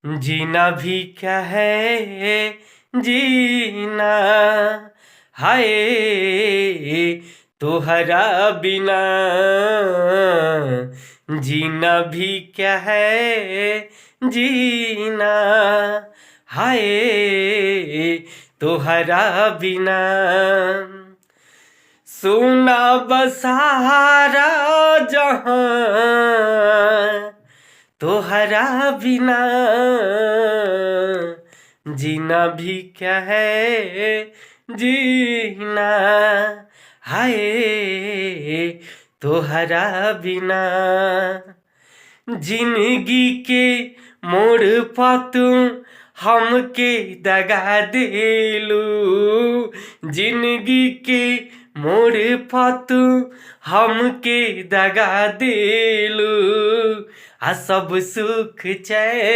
जीना भी क्या है जीना, हाय तोहरा बिना। जीना भी क्या है जीना, हाय तोहरा बिना। सुना बसारा जहां तोहरा बिना। जीना भी क्या है जीना, हाय तोहरा बिना। जिंदगी के मोड़ पा तू हमके दगा देलू। जिंदगी के मोड़ पा तू हमके दगा देलू। आ सब सुख चैन